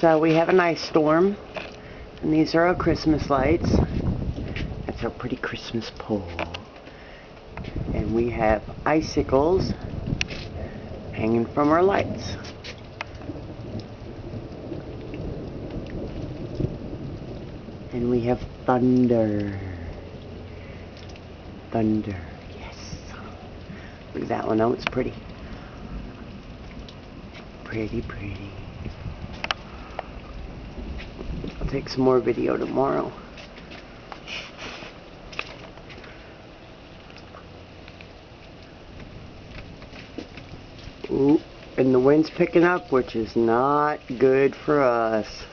So we have an ice storm, and these are our Christmas lights. That's our pretty Christmas pole. And we have icicles hanging from our lights. And we have thunder. Thunder, yes. Look at that one, oh, it's pretty. Pretty, pretty. I'll take some more video tomorrow. Ooh, and the wind's picking up, which is not good for us.